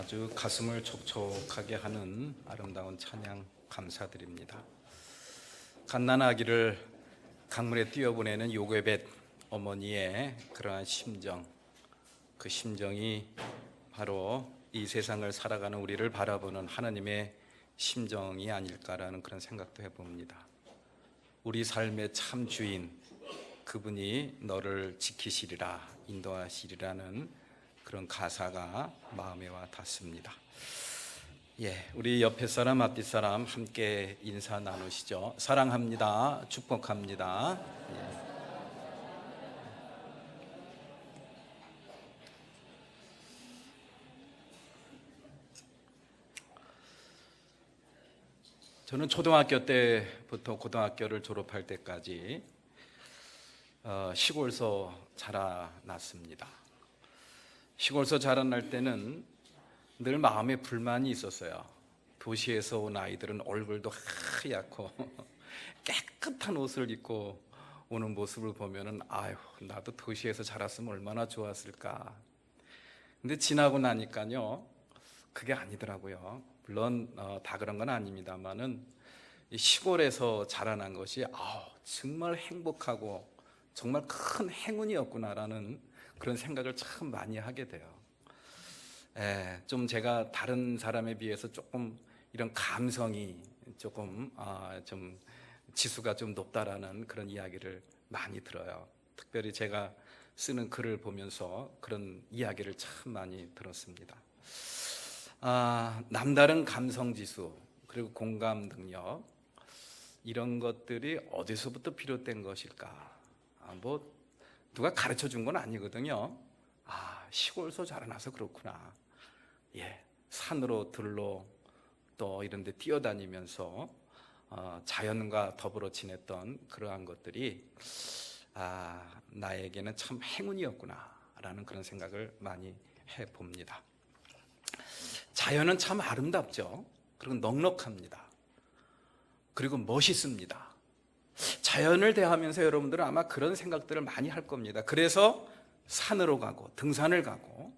아주 가슴을 촉촉하게 하는 아름다운 찬양 감사드립니다. 갓난아기를 강물에 뛰어보내는 요괴벳 어머니의 그러한 심정, 그 심정이 바로 이 세상을 살아가는 우리를 바라보는 하나님의 심정이 아닐까라는 그런 생각도 해봅니다. 우리 삶의 참 주인, 그분이 너를 지키시리라, 인도하시리라는 그런 가사가 마음에 와 닿습니다. 우리 옆에 사람, 앞뒷 사람 함께 인사 나누시죠. 사랑합니다. 축복합니다. 저는 초등학교 때부터 고등학교를 졸업할 때까지 시골서 자라났습니다. 시골서 자라날 때는 늘 마음에 불만이 있었어요. 도시에서 온 아이들은 얼굴도 하얗고 깨끗한 옷을 입고 오는 모습을 보면은 아유, 나도 도시에서 자랐으면 얼마나 좋았을까. 근데 지나고 나니까요, 그게 아니더라고요. 물론 다 그런 건 아닙니다만은 시골에서 자라난 것이 정말 행복하고 정말 큰 행운이었구나라는 그런 생각을 참 많이 하게 돼요. 좀 제가 다른 사람에 비해서 조금 이런 감성이 조금 좀 지수가 좀 높다라는 그런 이야기를 많이 들어요. 특별히 제가 쓰는 글을 보면서 그런 이야기를 참 많이 들었습니다. 남다른 감성 지수, 그리고 공감 능력, 이런 것들이 어디서부터 비롯된 것일까? 누가 가르쳐 준 건 아니거든요. 시골서 자라나서 그렇구나. 산으로 들로 또 이런 데 뛰어다니면서 자연과 더불어 지냈던 그러한 것들이 나에게는 참 행운이었구나 라는 그런 생각을 많이 해봅니다. 자연은 참 아름답죠. 그리고 넉넉합니다. 그리고 멋있습니다. 자연을 대하면서 여러분들은 아마 그런 생각들을 많이 할 겁니다. 그래서 산으로 가고 등산을 가고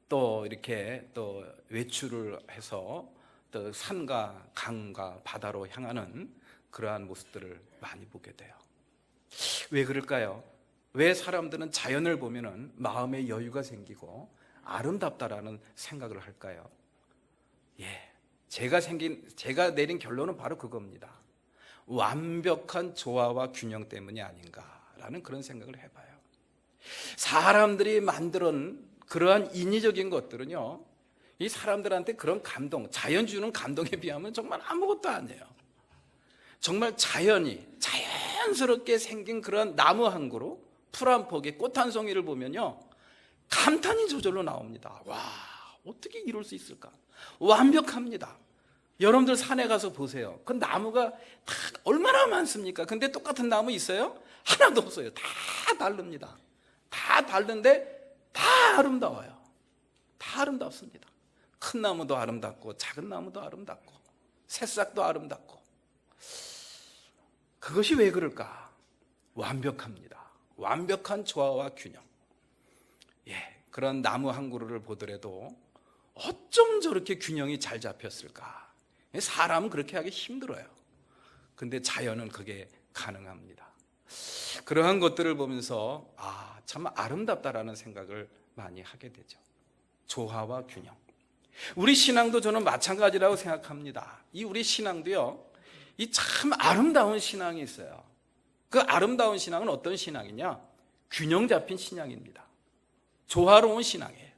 또 이렇게 또 외출을 해서 또 산과 강과 바다로 향하는 그러한 모습들을 많이 보게 돼요. 왜 그럴까요? 왜 사람들은 자연을 보면은 마음의 여유가 생기고 아름답다라는 생각을 할까요? 제가 내린 결론은 바로 그겁니다. 완벽한 조화와 균형 때문이 아닌가라는 그런 생각을 해봐요. 사람들이 만든 그러한 인위적인 것들은요, 이 사람들한테 그런 감동, 자연 주는 감동에 비하면 정말 아무것도 아니에요. 정말 자연스럽게 생긴 그런 나무 한 그루, 풀 한 포기, 꽃 한 송이를 보면요, 감탄이 저절로 나옵니다. 와, 어떻게 이럴 수 있을까? 완벽합니다. 여러분들 산에 가서 보세요. 그 나무가 다 얼마나 많습니까? 근데 똑같은 나무 있어요? 하나도 없어요. 다 다릅니다. 다 다른데 다 아름다워요. 다 아름답습니다. 큰 나무도 아름답고 작은 나무도 아름답고 새싹도 아름답고. 그것이 왜 그럴까? 완벽합니다. 완벽한 조화와 균형. 그런 나무 한 그루를 보더라도 어쩜 저렇게 균형이 잘 잡혔을까? 사람은 그렇게 하기 힘들어요. 근데 자연은 그게 가능합니다. 그러한 것들을 보면서 참 아름답다라는 생각을 많이 하게 되죠. 조화와 균형. 우리 신앙도 저는 마찬가지라고 생각합니다. 우리 신앙도요, 이 참 아름다운 신앙이 있어요. 그 아름다운 신앙은 어떤 신앙이냐? 균형 잡힌 신앙입니다. 조화로운 신앙이에요.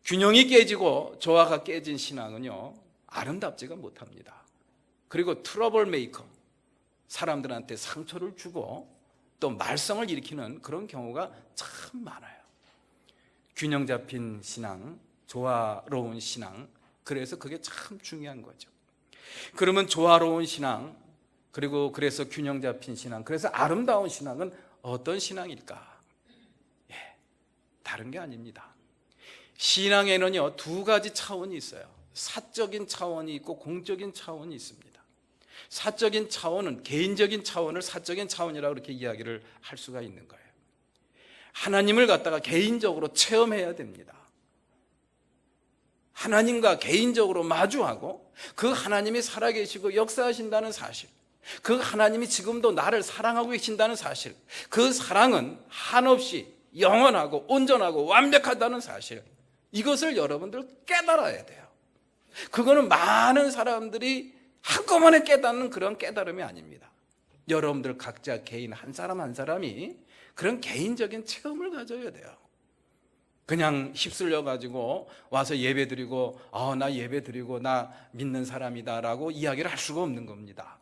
균형이 깨지고 조화가 깨진 신앙은요, 아름답지가 못합니다. 그리고 트러블 메이커, 사람들한테 상처를 주고 또 말썽을 일으키는 그런 경우가 참 많아요. 균형 잡힌 신앙, 조화로운 신앙, 그래서 그게 참 중요한 거죠. 그러면 조화로운 신앙, 그리고 그래서 균형 잡힌 신앙, 그래서 아름다운 신앙은 어떤 신앙일까? 다른 게 아닙니다. 신앙에는요, 두 가지 차원이 있어요. 사적인 차원이 있고 공적인 차원이 있습니다. 사적인 차원은 개인적인 차원을 사적인 차원이라고 이렇게 이야기를 할 수가 있는 거예요. 하나님을 갖다가 개인적으로 체험해야 됩니다. 하나님과 개인적으로 마주하고 그 하나님이 살아계시고 역사하신다는 사실, 그 하나님이 지금도 나를 사랑하고 계신다는 사실, 그 사랑은 한없이 영원하고 온전하고 완벽하다는 사실, 이것을 여러분들 깨달아야 돼요. 그거는 많은 사람들이 한꺼번에 깨닫는 그런 깨달음이 아닙니다. 여러분들 각자 개인 한 사람 한 사람이 그런 개인적인 체험을 가져야 돼요. 그냥 휩쓸려 가지고 와서 예배 드리고 나 예배 드리고 나 믿는 사람이다 라고 이야기를 할 수가 없는 겁니다.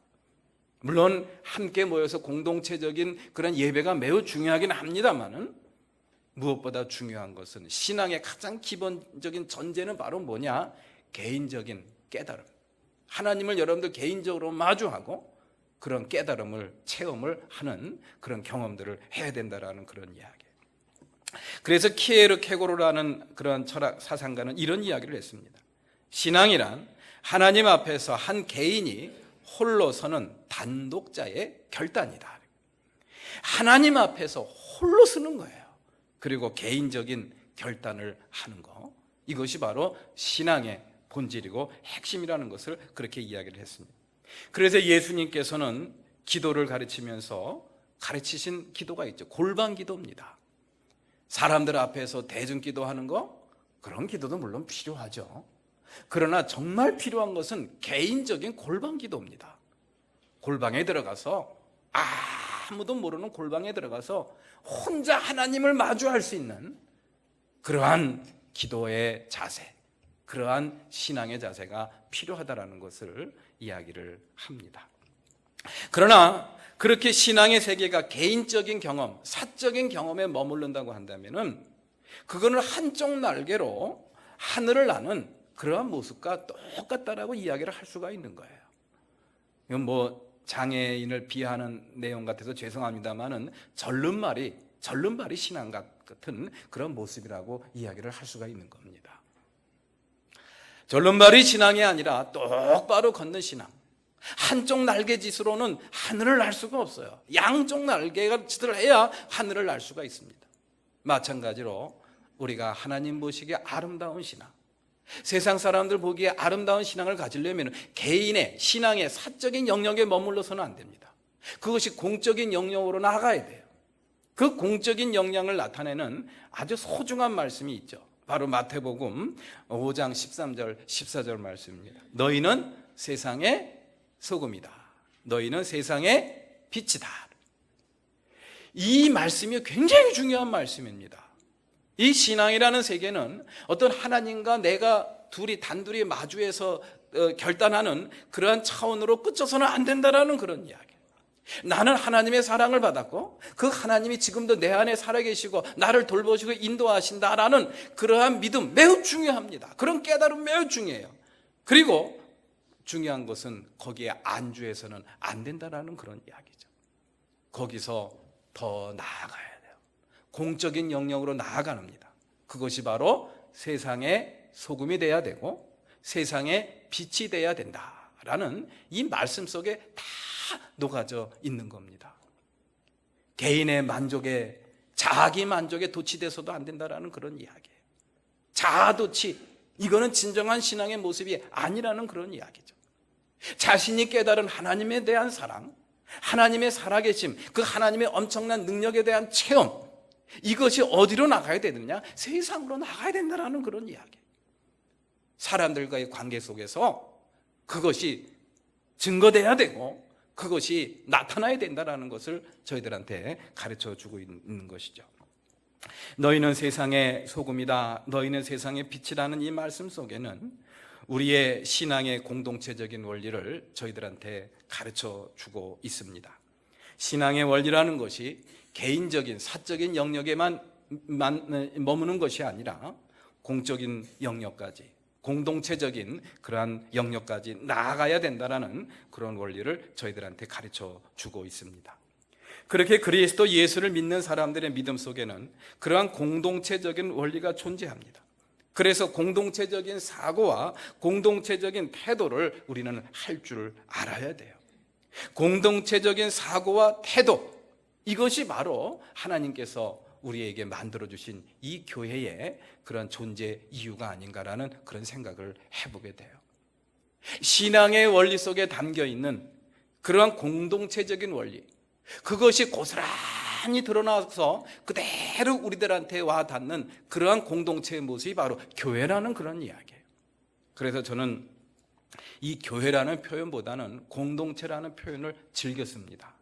물론 함께 모여서 공동체적인 그런 예배가 매우 중요하긴 합니다만은, 무엇보다 중요한 것은 신앙의 가장 기본적인 전제는 바로 뭐냐? 개인적인 깨달음. 하나님을 여러분들 개인적으로 마주하고 그런 깨달음을 체험을 하는 그런 경험들을 해야 된다라는 그런 이야기. 그래서 키에르케고르라는 그런 철학 사상가는 이런 이야기를 했습니다. 신앙이란 하나님 앞에서 한 개인이 홀로 서는 단독자의 결단이다. 하나님 앞에서 홀로 서는 거예요. 그리고 개인적인 결단을 하는 거, 이것이 바로 신앙의 본질이고 핵심이라는 것을 그렇게 이야기를 했습니다. 그래서 예수님께서는 기도를 가르치면서 가르치신 기도가 있죠. 골방 기도입니다. 사람들 앞에서 대중 기도하는 거, 그런 기도도 물론 필요하죠. 그러나 정말 필요한 것은 개인적인 골방 기도입니다. 골방에 들어가서, 아무도 모르는 골방에 들어가서 혼자 하나님을 마주할 수 있는 그러한 기도의 자세, 그러한 신앙의 자세가 필요하다라는 것을 이야기를 합니다. 그러나 그렇게 신앙의 세계가 개인적인 경험, 사적인 경험에 머무른다고 한다면은 그거는 한쪽 날개로 하늘을 나는 그러한 모습과 똑같다라고 이야기를 할 수가 있는 거예요. 이건 뭐 장애인을 비하하는 내용 같아서 죄송합니다만은 절름발이 신앙 같은 그런 모습이라고 이야기를 할 수가 있는 겁니다. 절름발이 신앙이 아니라 똑바로 걷는 신앙. 한쪽 날개짓으로는 하늘을 날 수가 없어요. 양쪽 날개짓을 해야 하늘을 날 수가 있습니다. 마찬가지로 우리가 하나님 보시기에 아름다운 신앙, 세상 사람들 보기에 아름다운 신앙을 가지려면 개인의 신앙의 사적인 영역에 머물러서는 안 됩니다. 그것이 공적인 영역으로 나가야 돼요. 그 공적인 영향을 나타내는 아주 소중한 말씀이 있죠. 바로 마태복음 5장 13절 14절 말씀입니다. 너희는 세상의 소금이다. 너희는 세상의 빛이다. 이 말씀이 굉장히 중요한 말씀입니다. 이 신앙이라는 세계는 어떤 하나님과 내가 둘이 단둘이 마주해서 결단하는 그러한 차원으로 끝쳐서는 안 된다라는 그런 이야기. 나는 하나님의 사랑을 받았고 그 하나님이 지금도 내 안에 살아계시고 나를 돌보시고 인도하신다라는 그러한 믿음 매우 중요합니다. 그런 깨달음 매우 중요해요. 그리고 중요한 것은 거기에 안주해서는 안 된다라는 그런 이야기죠. 거기서 더 나아가야 돼요. 공적인 영역으로 나아가는 겁니다. 그것이 바로 세상의 소금이 돼야 되고 세상의 빛이 돼야 된다라는 이 말씀 속에 다 녹아져 있는 겁니다. 개인의 만족에, 자기 만족에 도취돼서도 안 된다라는 그런 이야기예요. 자아도취, 이거는 진정한 신앙의 모습이 아니라는 그런 이야기죠. 자신이 깨달은 하나님에 대한 사랑, 하나님의 살아계심, 그 하나님의 엄청난 능력에 대한 체험, 이것이 어디로 나가야 되느냐? 세상으로 나가야 된다라는 그런 이야기. 사람들과의 관계 속에서 그것이 증거돼야 되고 그것이 나타나야 된다라는 것을 저희들한테 가르쳐주고 있는 것이죠. 너희는 세상의 소금이다, 너희는 세상의 빛이라는 이 말씀 속에는 우리의 신앙의 공동체적인 원리를 저희들한테 가르쳐주고 있습니다. 신앙의 원리라는 것이 개인적인 사적인 영역에만 머무는 것이 아니라 공적인 영역까지, 공동체적인 그러한 영역까지 나아가야 된다라는 그런 원리를 저희들한테 가르쳐 주고 있습니다. 그렇게 그리스도 예수를 믿는 사람들의 믿음 속에는 그러한 공동체적인 원리가 존재합니다. 그래서 공동체적인 사고와 공동체적인 태도를 우리는 할 줄 알아야 돼요. 공동체적인 사고와 태도, 이것이 바로 하나님께서 우리에게 만들어주신 이 교회의 그런 존재 이유가 아닌가라는 그런 생각을 해보게 돼요. 신앙의 원리 속에 담겨있는 그러한 공동체적인 원리, 그것이 고스란히 드러나서 그대로 우리들한테 와 닿는 그러한 공동체의 모습이 바로 교회라는 그런 이야기예요. 그래서 저는 이 교회라는 표현보다는 공동체라는 표현을 즐겼습니다.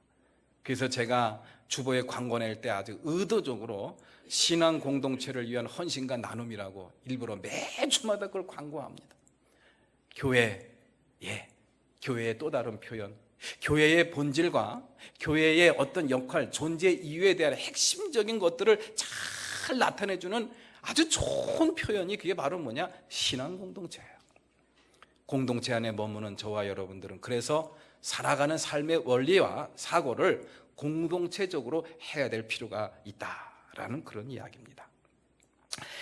그래서 제가 주보에 광고 낼 때 아주 의도적으로 신앙 공동체를 위한 헌신과 나눔이라고 일부러 매주마다 그걸 광고합니다. 교회, 교회의 또 다른 표현, 교회의 본질과 교회의 어떤 역할, 존재 이유에 대한 핵심적인 것들을 잘 나타내주는 아주 좋은 표현이 그게 바로 뭐냐? 신앙 공동체예요. 공동체 안에 머무는 저와 여러분들은 그래서 살아가는 삶의 원리와 사고를 공동체적으로 해야 될 필요가 있다라는 그런 이야기입니다.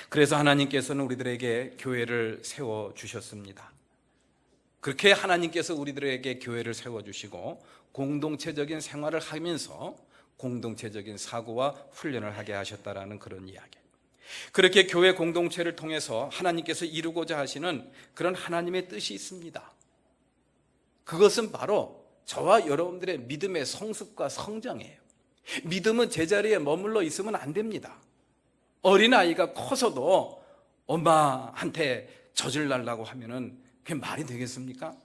그래서 하나님께서는 우리들에게 교회를 세워주셨습니다. 그렇게 하나님께서 우리들에게 교회를 세워주시고 공동체적인 생활을 하면서 공동체적인 사고와 훈련을 하게 하셨다라는 그런 이야기. 그렇게 교회 공동체를 통해서 하나님께서 이루고자 하시는 그런 하나님의 뜻이 있습니다. 그것은 바로 저와 여러분들의 믿음의 성숙과 성장이에요. 믿음은 제자리에 머물러 있으면 안 됩니다. 어린아이가 커서도 엄마한테 젖을 달라고 하면은 그게 말이 되겠습니까?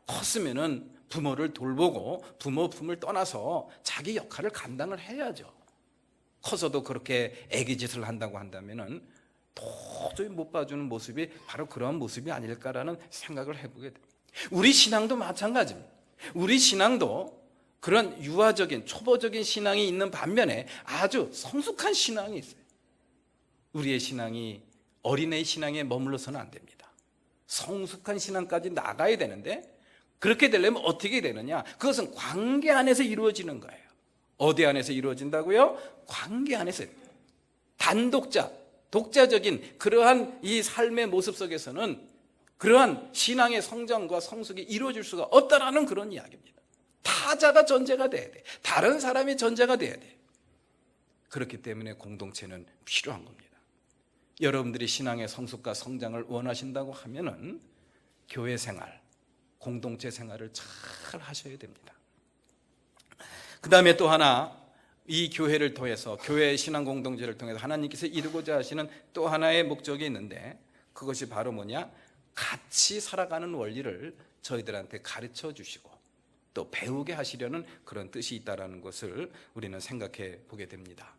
컸으면은 부모를 돌보고 부모 품을 떠나서 자기 역할을 감당을 해야죠. 커서도 그렇게 애기짓을 한다고 한다면은 도저히 못 봐주는 모습이 바로 그런 모습이 아닐까라는 생각을 해보게 됩니다. 우리 신앙도 마찬가지입니다. 우리 신앙도 그런 유아적인 초보적인 신앙이 있는 반면에 아주 성숙한 신앙이 있어요. 우리의 신앙이 어린애 신앙에 머물러서는 안 됩니다. 성숙한 신앙까지 나가야 되는데 그렇게 되려면 어떻게 되느냐? 그것은 관계 안에서 이루어지는 거예요. 어디 안에서 이루어진다고요? 관계 안에서. 단독자, 독자적인 그러한 이 삶의 모습 속에서는 그러한 신앙의 성장과 성숙이 이루어질 수가 없다라는 그런 이야기입니다. 타자가 전제가 돼야 돼. 다른 사람이 전제가 돼야 돼. 그렇기 때문에 공동체는 필요한 겁니다. 여러분들이 신앙의 성숙과 성장을 원하신다고 하면은 교회 생활, 공동체 생활을 잘 하셔야 됩니다. 그 다음에 또 하나, 이 교회를 통해서, 교회의 신앙 공동체를 통해서 하나님께서 이루고자 하시는 또 하나의 목적이 있는데 그것이 바로 뭐냐? 같이 살아가는 원리를 저희들한테 가르쳐 주시고 또 배우게 하시려는 그런 뜻이 있다는 것을 우리는 생각해 보게 됩니다.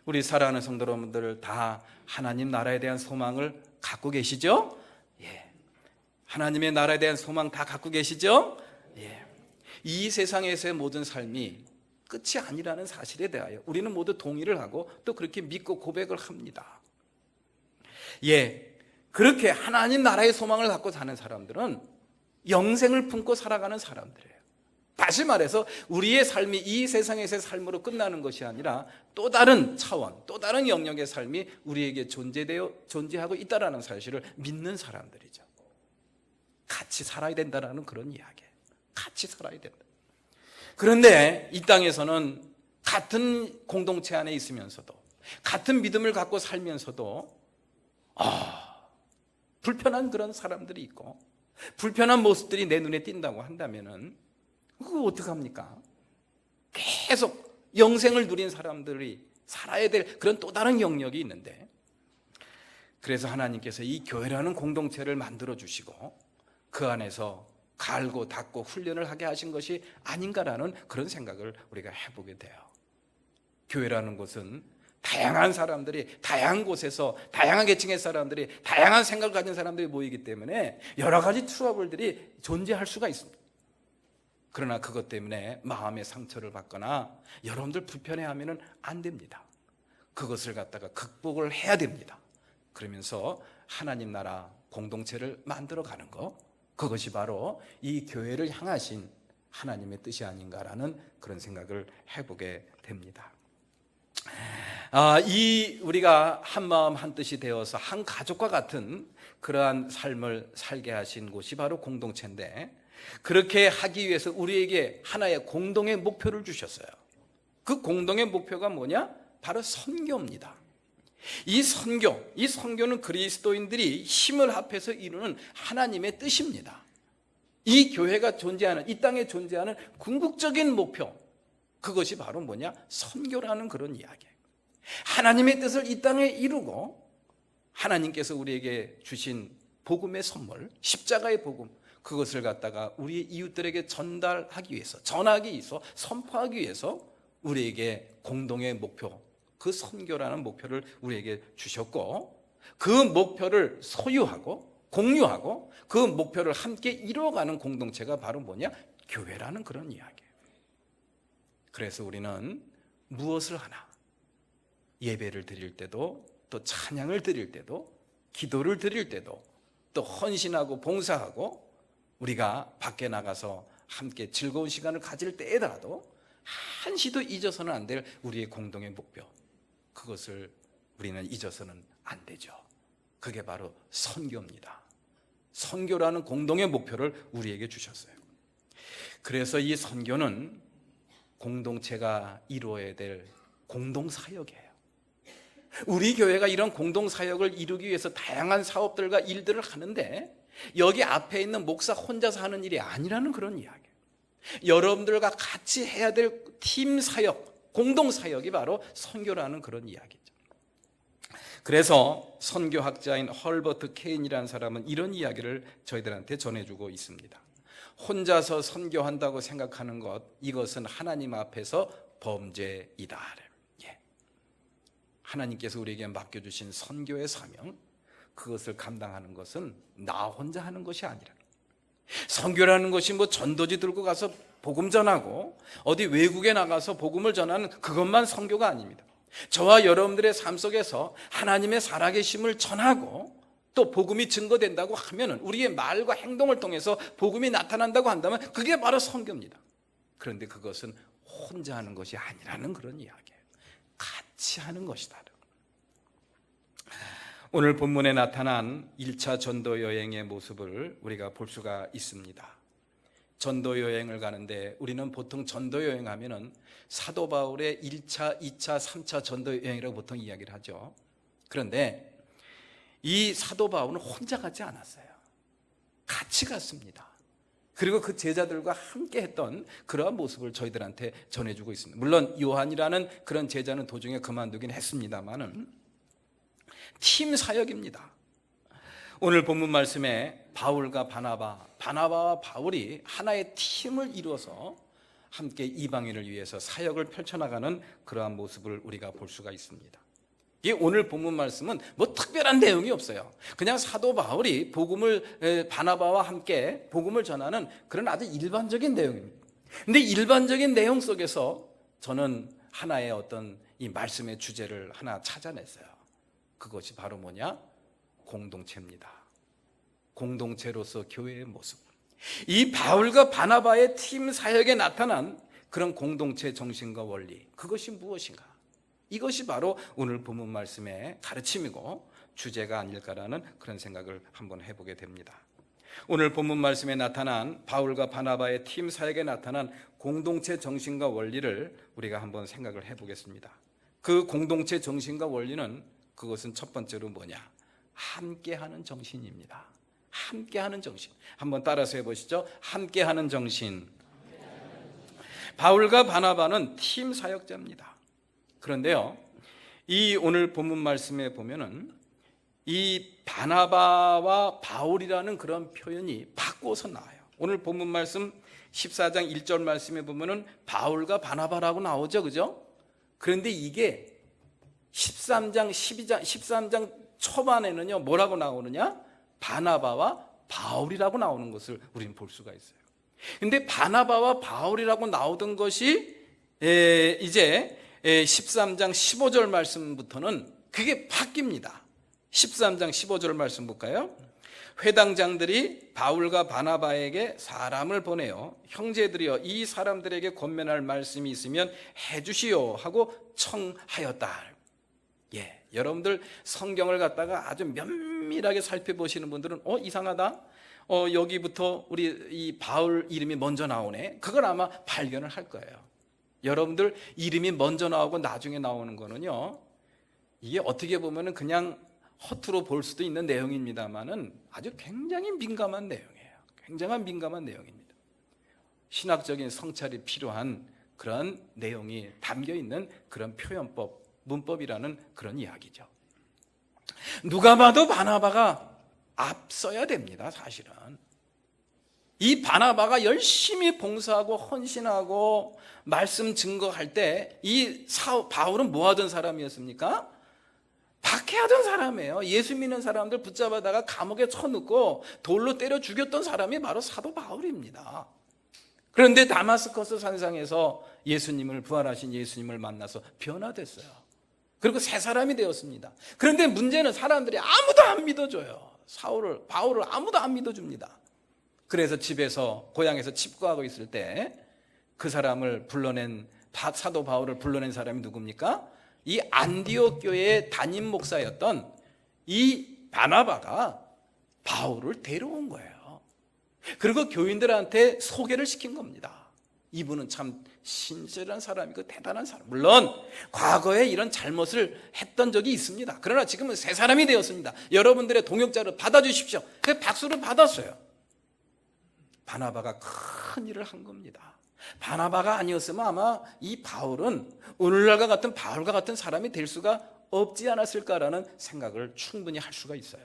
우리 사랑하는 성도 여러분들 다 하나님 나라에 대한 소망을 갖고 계시죠? 예. 하나님의 나라에 대한 소망 다 갖고 계시죠? 예. 이 세상에서의 모든 삶이 끝이 아니라는 사실에 대하여 우리는 모두 동의를 하고 또 그렇게 믿고 고백을 합니다. 예. 그렇게 하나님 나라의 소망을 갖고 사는 사람들은 영생을 품고 살아가는 사람들이에요. 다시 말해서 우리의 삶이 이 세상에서의 삶으로 끝나는 것이 아니라 또 다른 차원, 또 다른 영역의 삶이 우리에게 존재하고 있다는 사실을 믿는 사람들이죠. 같이 살아야 된다는 그런 이야기예요. 같이 살아야 된다. 그런데 이 땅에서는 같은 공동체 안에 있으면서도 같은 믿음을 갖고 살면서도 불편한 그런 사람들이 있고 불편한 모습들이 내 눈에 띈다고 한다면은 그거 어떡합니까? 계속 영생을 누린 사람들이 살아야 될 그런 또 다른 영역이 있는데 그래서 하나님께서 이 교회라는 공동체를 만들어 주시고 그 안에서 갈고 닦고 훈련을 하게 하신 것이 아닌가라는 그런 생각을 우리가 해보게 돼요. 교회라는 곳은 다양한 사람들이 다양한 곳에서 다양한 계층의 사람들이 다양한 생각을 가진 사람들이 모이기 때문에 여러 가지 트러블들이 존재할 수가 있습니다. 그러나 그것 때문에 마음의 상처를 받거나 여러분들 불편해하면 안 됩니다. 그것을 갖다가 극복을 해야 됩니다. 그러면서 하나님 나라 공동체를 만들어가는 것, 그것이 바로 이 교회를 향하신 하나님의 뜻이 아닌가라는 그런 생각을 해보게 됩니다. 우리가 한 마음 한 뜻이 되어서 한 가족과 같은 그러한 삶을 살게 하신 곳이 바로 공동체인데 그렇게 하기 위해서 우리에게 하나의 공동의 목표를 주셨어요. 그 공동의 목표가 뭐냐? 바로 선교입니다. 이 선교는 그리스도인들이 힘을 합해서 이루는 하나님의 뜻입니다. 이 교회가 존재하는, 이 땅에 존재하는 궁극적인 목표, 그것이 바로 뭐냐? 선교라는 그런 이야기예요. 하나님의 뜻을 이 땅에 이루고 하나님께서 우리에게 주신 복음의 선물, 십자가의 복음, 그것을 갖다가 우리 이웃들에게 전달하기 위해서, 전하기 위해서, 선포하기 위해서 우리에게 공동의 목표, 그 선교라는 목표를 우리에게 주셨고, 그 목표를 소유하고 공유하고 그 목표를 함께 이루어가는 공동체가 바로 뭐냐? 교회라는 그런 이야기예요. 그래서 우리는 무엇을 하나? 예배를 드릴 때도, 또 찬양을 드릴 때도, 기도를 드릴 때도, 또 헌신하고 봉사하고 우리가 밖에 나가서 함께 즐거운 시간을 가질 때에라도 한시도 잊어서는 안 될 우리의 공동의 목표, 그것을 우리는 잊어서는 안 되죠. 그게 바로 선교입니다. 선교라는 공동의 목표를 우리에게 주셨어요. 그래서 이 선교는 공동체가 이루어야 될 공동사역이에요. 우리 교회가 이런 공동사역을 이루기 위해서 다양한 사업들과 일들을 하는데, 여기 앞에 있는 목사 혼자서 하는 일이 아니라는 그런 이야기예요. 여러분들과 같이 해야 될 팀 사역, 공동사역이 바로 선교라는 그런 이야기죠. 그래서 선교학자인 헐버트 케인이라는 사람은 이런 이야기를 저희들한테 전해주고 있습니다. 혼자서 선교한다고 생각하는 것, 이것은 하나님 앞에서 범죄이다. 하나님께서 우리에게 맡겨주신 선교의 사명, 그것을 감당하는 것은 나 혼자 하는 것이 아니라, 선교라는 것이 뭐 전도지 들고 가서 복음 전하고 어디 외국에 나가서 복음을 전하는 그것만 선교가 아닙니다. 저와 여러분들의 삶 속에서 하나님의 살아계심을 전하고 또 복음이 증거된다고 하면은, 우리의 말과 행동을 통해서 복음이 나타난다고 한다면 그게 바로 선교입니다. 그런데 그것은 혼자 하는 것이 아니라는 그런 이야기예요. 같이 하는 것이다. 오늘 본문에 나타난 1차 전도 여행의 모습을 우리가 볼 수가 있습니다. 전도 여행을 가는데, 우리는 보통 전도 여행하면은 사도 바울의 1차, 2차, 3차 전도 여행이라고 보통 이야기를 하죠. 그런데 이 사도 바울은 혼자 가지 않았어요. 같이 갔습니다. 그리고 그 제자들과 함께 했던 그러한 모습을 저희들한테 전해주고 있습니다. 물론 요한이라는 그런 제자는 도중에 그만두긴 했습니다만은 팀 사역입니다. 오늘 본문 말씀에 바울과 바나바와 바울이 하나의 팀을 이루어서 함께 이방인을 위해서 사역을 펼쳐나가는 그러한 모습을 우리가 볼 수가 있습니다. 이 오늘 본문 말씀은 뭐 특별한 내용이 없어요. 그냥 사도 바울이 바나바와 함께 복음을 전하는 그런 아주 일반적인 내용입니다. 근데 일반적인 내용 속에서 저는 하나의 어떤 이 말씀의 주제를 하나 찾아냈어요. 그것이 바로 뭐냐? 공동체입니다. 공동체로서 교회의 모습. 이 바울과 바나바의 팀 사역에 나타난 그런 공동체 정신과 원리, 그것이 무엇인가? 이것이 바로 오늘 본문 말씀의 가르침이고 주제가 아닐까라는 그런 생각을 한번 해보게 됩니다. 오늘 본문 말씀에 나타난 바울과 바나바의 팀 사역에 나타난 공동체 정신과 원리를 우리가 한번 생각을 해보겠습니다. 그 공동체 정신과 원리는, 그것은 첫 번째로 뭐냐? 함께하는 정신입니다. 함께하는 정신. 한번 따라서 해보시죠. 함께하는 정신. 바울과 바나바는 팀 사역자입니다. 그런데요, 이 오늘 본문 말씀에 보면은 이 바나바와 바울이라는 그런 표현이 바꿔서 나와요. 오늘 본문 말씀 14장 1절 말씀에 보면은 바울과 바나바라고 나오죠, 그죠? 그런데 이게 13장 초반에는요, 뭐라고 나오느냐? 바나바와 바울이라고 나오는 것을 우리는 볼 수가 있어요. 근데 바나바와 바울이라고 나오던 것이 이제 13장 15절 말씀부터는 그게 바뀝니다. 13장 15절 말씀 볼까요? 회당장들이 바울과 바나바에게 사람을 보내어 형제들이여 이 사람들에게 권면할 말씀이 있으면 해주시오 하고 청하였다. 예, 여러분들 성경을 갖다가 아주 면밀하게 살펴보시는 분들은 이상하다. 여기부터 우리 이 바울 이름이 먼저 나오네. 그걸 아마 발견을 할 거예요. 여러분들 이름이 먼저 나오고 나중에 나오는 거는요, 이게 어떻게 보면은 그냥 허투루 볼 수도 있는 내용입니다만은 아주 굉장히 민감한 내용이에요. 굉장한 민감한 내용입니다. 신학적인 성찰이 필요한 그런 내용이 담겨 있는 그런 표현법, 문법이라는 그런 이야기죠. 누가 봐도 바나바가 앞서야 됩니다. 사실은 이 바나바가 열심히 봉사하고 헌신하고 말씀 증거할 때 이 바울은 뭐 하던 사람이었습니까? 박해하던 사람이에요. 예수 믿는 사람들 붙잡아다가 감옥에 쳐넣고 돌로 때려 죽였던 사람이 바로 사도 바울입니다. 그런데 다마스커스 산상에서 예수님을, 부활하신 예수님을 만나서 변화됐어요. 그리고 새 사람이 되었습니다. 그런데 문제는 사람들이 아무도 안 믿어줘요. 바울을 아무도 안 믿어줍니다. 그래서 집에서, 고향에서 칩거하고 있을 때 그 사람을 불러낸, 사도 바울을 불러낸 사람이 누굽니까? 이 안디옥 교회의 담임 목사였던 이 바나바가 바울을 데려온 거예요. 그리고 교인들한테 소개를 시킨 겁니다. 이분은 참 신실한 사람이고 대단한 사람. 물론 과거에 이런 잘못을 했던 적이 있습니다. 그러나 지금은 새 사람이 되었습니다. 여러분들의 동역자를 받아주십시오. 그 박수를 받았어요. 바나바가 큰 일을 한 겁니다. 바나바가 아니었으면 아마 이 바울은 오늘날과 같은 바울과 같은 사람이 될 수가 없지 않았을까라는 생각을 충분히 할 수가 있어요.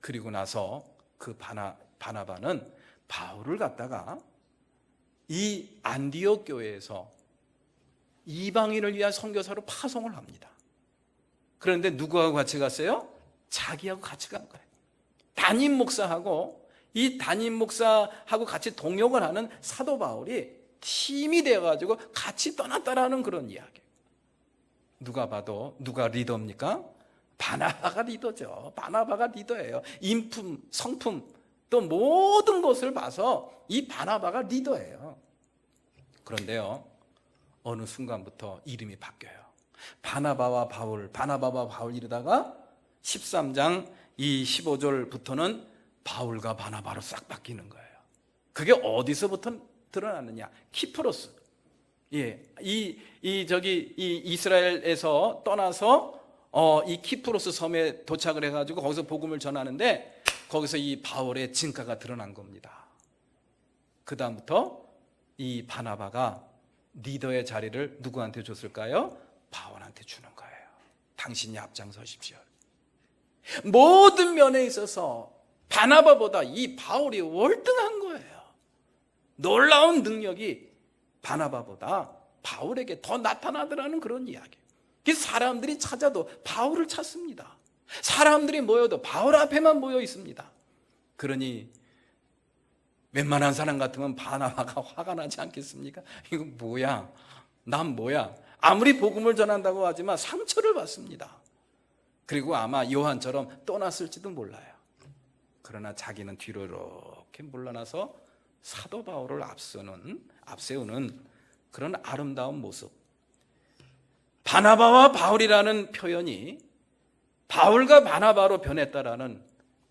그리고 나서 그 바나바는 바울을 갖다가 이 안디옥 교회에서 이방인을 위한 선교사로 파송을 합니다. 그런데 누구하고 같이 갔어요? 자기하고 같이 간 거예요. 담임 목사하고, 이 담임 목사하고 같이 동역을 하는 사도 바울이 팀이 되어가지고 같이 떠났다라는 그런 이야기. 누가 봐도 누가 리더입니까? 바나바가 리더죠. 바나바가 리더예요. 인품, 성품, 또 모든 것을 봐서 이 바나바가 리더예요. 그런데요, 어느 순간부터 이름이 바뀌어요. 바나바와 바울 이러다가 13장 이 15절부터는 바울과 바나바로 싹 바뀌는 거예요. 그게 어디서부터 드러나느냐? 키프로스. 예, 이 이스라엘에서 떠나서 이 키프로스 섬에 도착을 해가지고 거기서 복음을 전하는데 거기서 이 바울의 진가가 드러난 겁니다. 그 다음부터 이 바나바가 리더의 자리를 누구한테 줬을까요? 바울한테 주는 거예요. 당신이 앞장서십시오. 모든 면에 있어서 바나바보다 이 바울이 월등한 거예요. 놀라운 능력이 바나바보다 바울에게 더 나타나더라는 그런 이야기. 사람들이 찾아도 바울을 찾습니다. 사람들이 모여도 바울 앞에만 모여 있습니다. 그러니 웬만한 사람 같으면 바나바가 화가 나지 않겠습니까? 이거 뭐야? 난 뭐야? 아무리 복음을 전한다고 하지만 상처를 받습니다. 그리고 아마 요한처럼 떠났을지도 몰라요. 그러나 자기는 뒤로 이렇게 물러나서 사도 바울을 앞세우는 그런 아름다운 모습. 바나바와 바울이라는 표현이 바울과 바나바로 변했다라는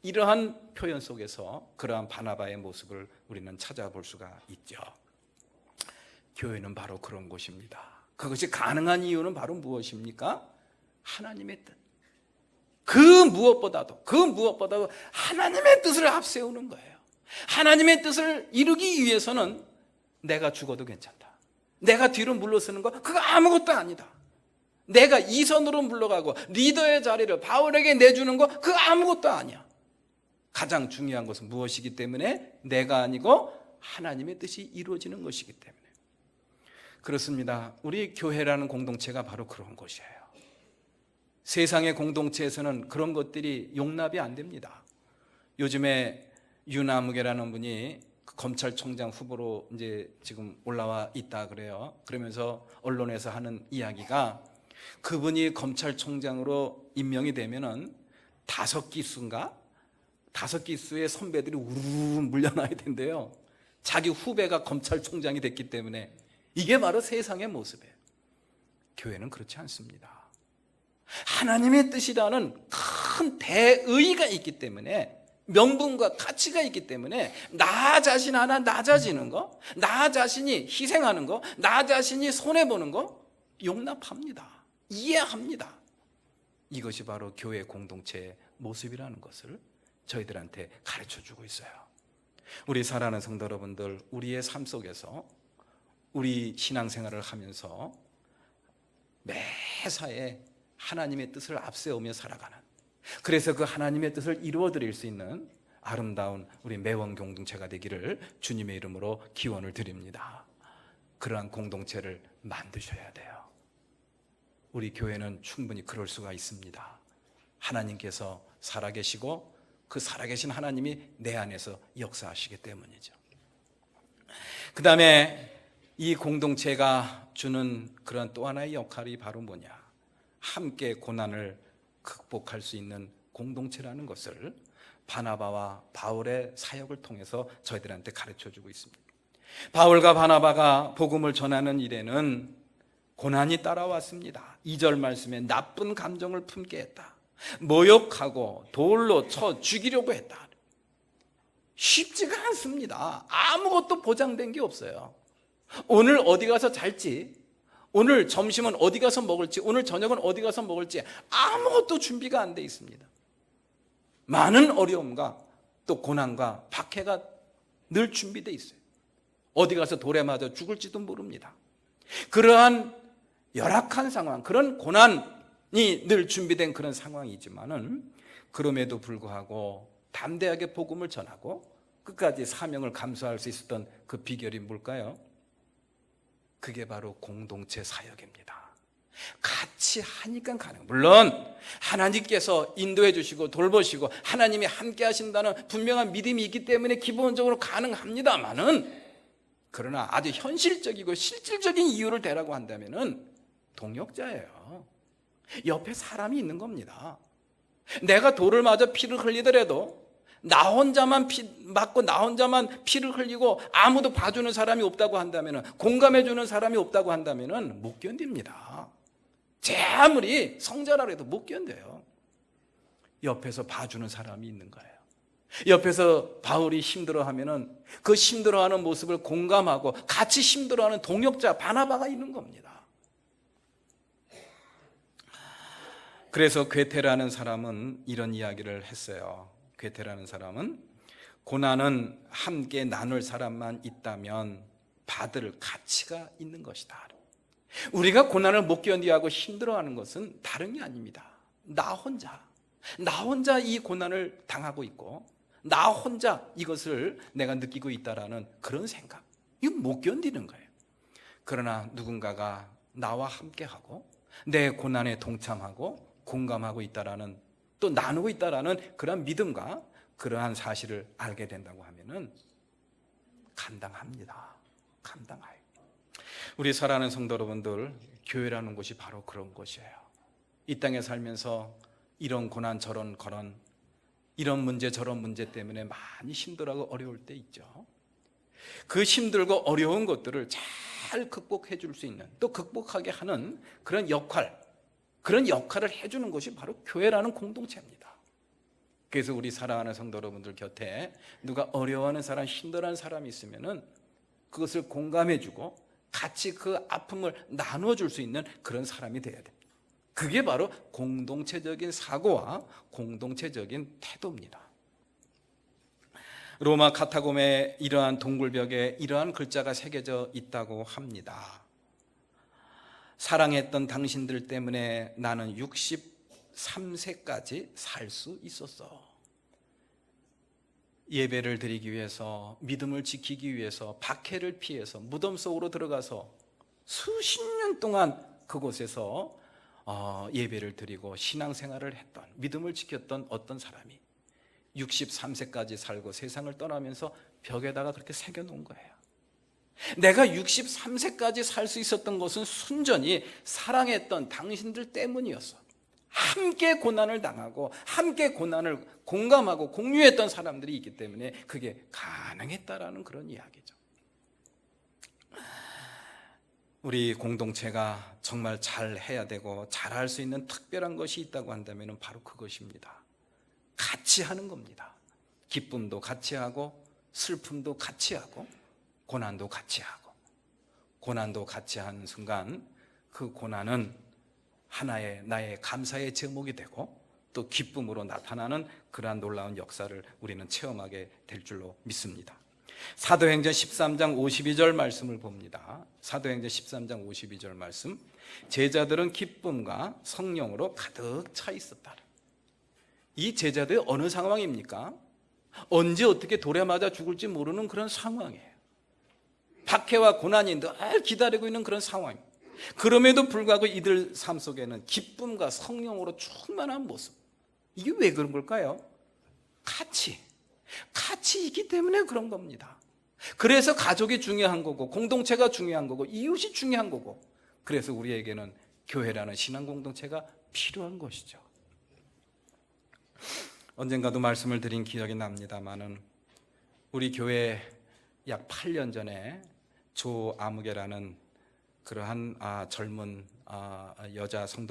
이러한 표현 속에서 그러한 바나바의 모습을 우리는 찾아볼 수가 있죠. 교회는 바로 그런 곳입니다. 그것이 가능한 이유는 바로 무엇입니까? 하나님의 뜻. 그 무엇보다도 하나님의 뜻을 앞세우는 거예요. 하나님의 뜻을 이루기 위해서는 내가 죽어도 괜찮다. 내가 뒤로 물러서는 거 그거 아무것도 아니다. 내가 이선으로 물러가고 리더의 자리를 바울에게 내주는 거 그거 아무것도 아니야. 가장 중요한 것은 무엇이기 때문에? 내가 아니고 하나님의 뜻이 이루어지는 것이기 때문에. 그렇습니다. 우리 교회라는 공동체가 바로 그런 곳이에요. 세상의 공동체에서는 그런 것들이 용납이 안 됩니다. 요즘에 유나무게라는 분이 검찰총장 후보로 이제 지금 올라와 있다 그래요. 그러면서 언론에서 하는 이야기가 그분이 검찰총장으로 임명이 되면은 5기수의 선배들이 우르르 물려나야 된대요. 자기 후배가 검찰총장이 됐기 때문에. 이게 바로 세상의 모습이에요. 교회는 그렇지 않습니다. 하나님의 뜻이라는 큰 대의가 있기 때문에 명분과 가치가 있기 때문에 나 자신 하나 낮아지는 거, 나 자신이 희생하는 거, 나 자신이 손해보는 거 용납합니다. 이해합니다. 이것이 바로 교회 공동체의 모습이라는 것을 저희들한테 가르쳐주고 있어요. 우리 사랑하는 성도 여러분들, 우리의 삶 속에서 우리 신앙생활을 하면서 매사에 하나님의 뜻을 앞세우며 살아가는, 그래서 그 하나님의 뜻을 이루어드릴 수 있는 아름다운 우리 매원 공동체가 되기를 주님의 이름으로 기원을 드립니다. 그러한 공동체를 만드셔야 돼요. 우리 교회는 충분히 그럴 수가 있습니다. 하나님께서 살아계시고 그 살아계신 하나님이 내 안에서 역사하시기 때문이죠. 그 다음에 이 공동체가 주는 그런 또 하나의 역할이 바로 뭐냐, 함께 고난을 극복할 수 있는 공동체라는 것을 바나바와 바울의 사역을 통해서 저희들한테 가르쳐주고 있습니다. 바울과 바나바가 복음을 전하는 일에는 고난이 따라왔습니다. 2절 말씀에 나쁜 감정을 품게 했다, 모욕하고 돌로 쳐 죽이려고 했다. 쉽지가 않습니다. 아무것도 보장된 게 없어요. 오늘 어디 가서 잘지, 오늘 점심은 어디 가서 먹을지, 오늘 저녁은 어디 가서 먹을지 아무것도 준비가 안 돼 있습니다. 많은 어려움과 또 고난과 박해가 늘 준비되어 있어요. 어디 가서 돌에 맞아 죽을지도 모릅니다. 그러한 열악한 상황, 그런 고난이 늘 준비된 그런 상황이지만은 그럼에도 불구하고 담대하게 복음을 전하고 끝까지 사명을 감수할 수 있었던 그 비결이 뭘까요? 그게 바로 공동체 사역입니다. 같이 하니까 가능. 물론 하나님께서 인도해 주시고 돌보시고 하나님이 함께 하신다는 분명한 믿음이 있기 때문에 기본적으로 가능합니다만은, 그러나 아주 현실적이고 실질적인 이유를 대라고 한다면은 동역자예요. 옆에 사람이 있는 겁니다. 내가 돌을 맞아 피를 흘리더라도 나 혼자만 맞고 나 혼자만 피를 흘리고 아무도 봐주는 사람이 없다고 한다면, 공감해주는 사람이 없다고 한다면 못 견딥니다. 제 아무리 성자라 해도 못 견뎌요. 옆에서 봐주는 사람이 있는 거예요. 옆에서 바울이 힘들어하면 그 힘들어하는 모습을 공감하고 같이 힘들어하는 동역자 바나바가 있는 겁니다. 그래서 괴테라는 사람은 이런 이야기를 했어요. 괴테라는 사람은 고난은 함께 나눌 사람만 있다면 받을 가치가 있는 것이다. 우리가 고난을 못 견디하고 힘들어하는 것은 다른 게 아닙니다. 나 혼자 이 고난을 당하고 있고 나 혼자 이것을 내가 느끼고 있다라는 그런 생각, 이거 못 견디는 거예요. 그러나 누군가가 나와 함께하고 내 고난에 동참하고 공감하고 있다라는, 또 나누고 있다라는 그런 믿음과 그러한 사실을 알게 된다고 하면은 감당합니다. 감당해요. 우리 사랑하는 성도 여러분들, 교회라는 곳이 바로 그런 곳이에요. 이 땅에 살면서 이런 고난 저런 고난, 이런 문제 저런 문제 때문에 많이 힘들어하고 어려울 때 있죠. 그 힘들고 어려운 것들을 잘 극복해 줄 수 있는, 또 극복하게 하는 그런 역할을 해주는 것이 바로 교회라는 공동체입니다. 그래서 우리 사랑하는 성도 여러분들 곁에 누가 어려워하는 사람, 힘들어하는 사람이 있으면은 그것을 공감해주고 같이 그 아픔을 나눠줄 수 있는 그런 사람이 돼야 됩니다. 그게 바로 공동체적인 사고와 공동체적인 태도입니다. 로마 카타콤에 이러한 동굴벽에 이러한 글자가 새겨져 있다고 합니다. 사랑했던 당신들 때문에 나는 63세까지 살 수 있었어. 예배를 드리기 위해서, 믿음을 지키기 위해서, 박해를 피해서 무덤 속으로 들어가서 수십 년 동안 그곳에서 예배를 드리고 신앙생활을 했던, 믿음을 지켰던 어떤 사람이 63세까지 살고 세상을 떠나면서 벽에다가 그렇게 새겨놓은 거예요. 내가 63세까지 살 수 있었던 것은 순전히 사랑했던 당신들 때문이었어. 함께 고난을 당하고 함께 고난을 공감하고 공유했던 사람들이 있기 때문에 그게 가능했다라는 그런 이야기죠. 우리 공동체가 정말 잘해야 되고 잘할 수 있는 특별한 것이 있다고 한다면 바로 그것입니다. 같이 하는 겁니다. 기쁨도 같이 하고 슬픔도 같이 하고 고난도 같이 하고, 고난도 같이 하는 순간 그 고난은 하나의 나의 감사의 제목이 되고 또 기쁨으로 나타나는 그러한 놀라운 역사를 우리는 체험하게 될 줄로 믿습니다. 사도행전 13장 52절 말씀을 봅니다. 사도행전 13장 52절 말씀. 제자들은 기쁨과 성령으로 가득 차 있었다. 이 제자들이 어느 상황입니까? 언제 어떻게 돌에 맞아 죽을지 모르는 그런 상황이에요. 박해와 고난이 늘 기다리고 있는 그런 상황. 그럼에도 불구하고 이들 삶 속에는 기쁨과 성령으로 충만한 모습. 이게 왜 그런 걸까요? 같이 있기 때문에 그런 겁니다. 그래서 가족이 중요한 거고 공동체가 중요한 거고 이웃이 중요한 거고, 그래서 우리에게는 교회라는 신앙 공동체가 필요한 것이죠. 언젠가도 말씀을 드린 기억이 납니다마는 우리 교회 약 8년 전에 조아무개라는 그러한 젊은 여자 성도